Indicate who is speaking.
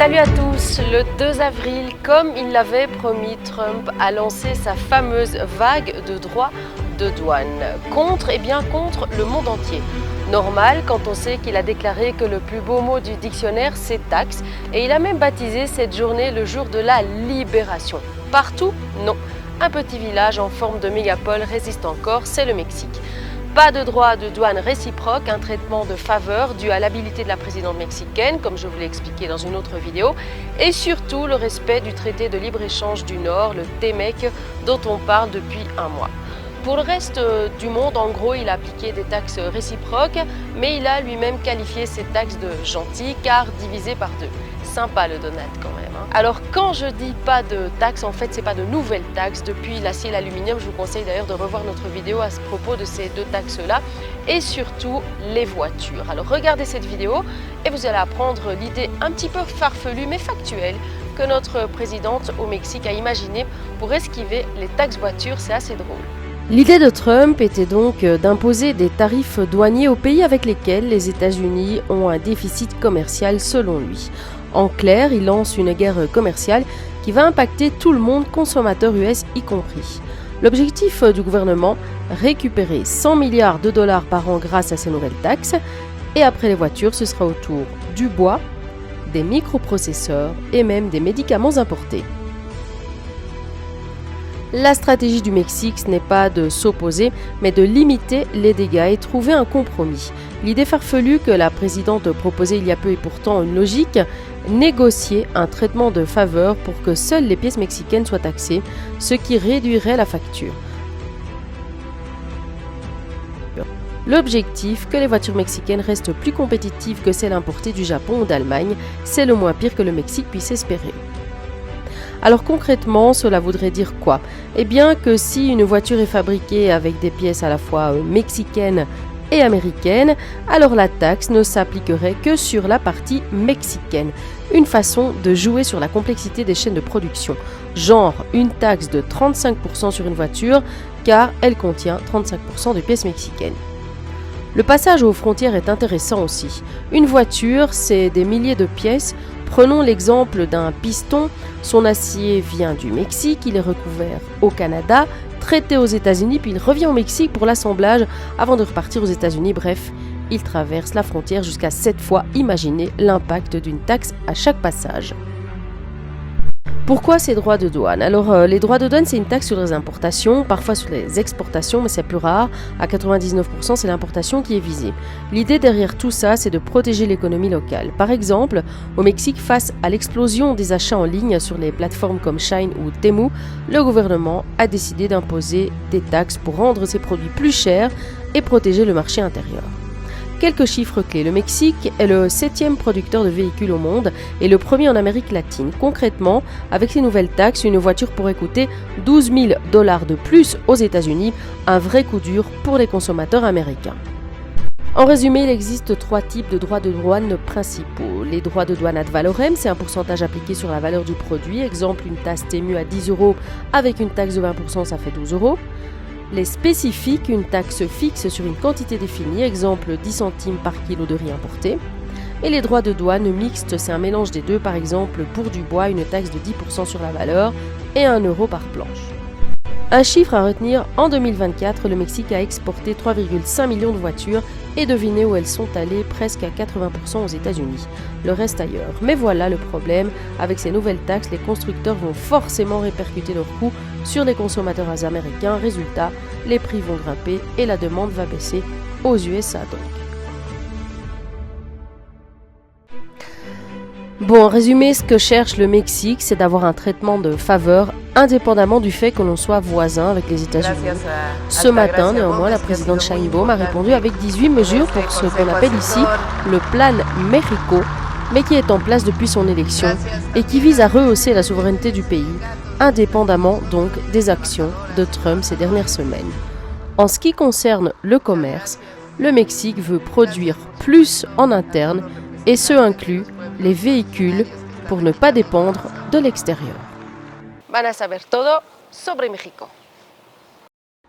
Speaker 1: Salut à tous! Le 2 avril, comme il l'avait promis, Trump a lancé sa fameuse vague de droits de douane contre le monde entier. Normal quand on sait qu'il a déclaré que le plus beau mot du dictionnaire c'est taxe et il a même baptisé cette journée le jour de la libération. Partout? Non. Un petit village en forme de mégapole résiste encore, c'est le Mexique. Pas de droit de douane réciproque, un traitement de faveur dû à l'habilité de la présidente mexicaine, comme je vous l'ai expliqué dans une autre vidéo, et surtout le respect du traité de libre-échange du Nord, le TMEC, dont on parle depuis un mois. Pour le reste du monde, en gros, il a appliqué des taxes réciproques, mais il a lui-même qualifié ces taxes de gentilles, car divisées par deux. Sympa le Donald quand même. Alors quand je dis pas de taxes, en fait c'est pas de nouvelles taxes. Depuis l'acier et l'aluminium, je vous conseille d'ailleurs de revoir notre vidéo à ce propos de ces deux taxes-là, et surtout les voitures. Alors regardez cette vidéo et vous allez apprendre l'idée un petit peu farfelue mais factuelle que notre présidente au Mexique a imaginée pour esquiver les taxes voitures. C'est assez drôle. L'idée de Trump était donc d'imposer des tarifs douaniers aux pays avec lesquels les États-Unis ont un déficit commercial selon lui. En clair, il lance une guerre commerciale qui va impacter tout le monde, consommateurs US y compris. L'objectif du gouvernement, récupérer 100 milliards de dollars par an grâce à ces nouvelles taxes. Et après les voitures, ce sera au tour du bois, des microprocesseurs et même des médicaments importés. La stratégie du Mexique, ce n'est pas de s'opposer, mais de limiter les dégâts et trouver un compromis. L'idée farfelue que la présidente proposait il y a peu est pourtant une logique, négocier un traitement de faveur pour que seules les pièces mexicaines soient taxées, ce qui réduirait la facture. L'objectif, que les voitures mexicaines restent plus compétitives que celles importées du Japon ou d'Allemagne, c'est le moins pire que le Mexique puisse espérer. Alors concrètement, cela voudrait dire quoi? Eh bien que si une voiture est fabriquée avec des pièces à la fois mexicaines et américaines, alors la taxe ne s'appliquerait que sur la partie mexicaine. Une façon de jouer sur la complexité des chaînes de production. Genre une taxe de 35% sur une voiture car elle contient 35% de pièces mexicaines. Le passage aux frontières est intéressant aussi. Une voiture, c'est des milliers de pièces. Prenons l'exemple d'un piston. Son acier vient du Mexique, il est recouvert au Canada, traité aux États-Unis, puis il revient au Mexique pour l'assemblage avant de repartir aux États-Unis. Bref, il traverse la frontière jusqu'à 7 fois. Imaginez l'impact d'une taxe à chaque passage. Pourquoi ces droits de douane? Alors, les droits de douane, c'est une taxe sur les importations, parfois sur les exportations, mais c'est plus rare. À 99%, c'est l'importation qui est visée. L'idée derrière tout ça, c'est de protéger l'économie locale. Par exemple, au Mexique, face à l'explosion des achats en ligne sur les plateformes comme Shein ou Temu, le gouvernement a décidé d'imposer des taxes pour rendre ces produits plus chers et protéger le marché intérieur. Quelques chiffres clés. Le Mexique est le 7e producteur de véhicules au monde et le premier en Amérique latine. Concrètement, avec ces nouvelles taxes, une voiture pourrait coûter 12 000 $ de plus aux États-Unis, un vrai coup dur pour les consommateurs américains. En résumé, il existe 3 types de droits de douane principaux. Les droits de douane ad valorem, c'est un pourcentage appliqué sur la valeur du produit. Exemple, une tasse Temu à 10 € avec une taxe de 20%, ça fait 12 €. Les spécifiques, une taxe fixe sur une quantité définie, exemple 10 centimes par kilo de riz importé. Et les droits de douane mixtes, c'est un mélange des deux, par exemple pour du bois, une taxe de 10% sur la valeur et 1 € par planche. Un chiffre à retenir, en 2024, le Mexique a exporté 3,5 millions de voitures et devinez où elles sont allées, presque à 80% aux États-Unis. Le reste ailleurs. Mais voilà le problème, avec ces nouvelles taxes, les constructeurs vont forcément répercuter leurs coûts sur les consommateurs américains. Résultat, les prix vont grimper et la demande va baisser aux USA donc. Bon, en résumé, ce que cherche le Mexique, c'est d'avoir un traitement de faveur indépendamment du fait que l'on soit voisin avec les États-Unis. Ce matin, néanmoins, la présidente Sheinbaum a répondu avec 18 mesures pour ce qu'on appelle ici le Plan México, mais qui est en place depuis son élection et qui vise à rehausser la souveraineté du pays, indépendamment donc des actions de Trump ces dernières semaines. En ce qui concerne le commerce, le Mexique veut produire plus en interne et ce inclut les véhicules pour ne pas dépendre de l'extérieur. Van a saber todo sobre México.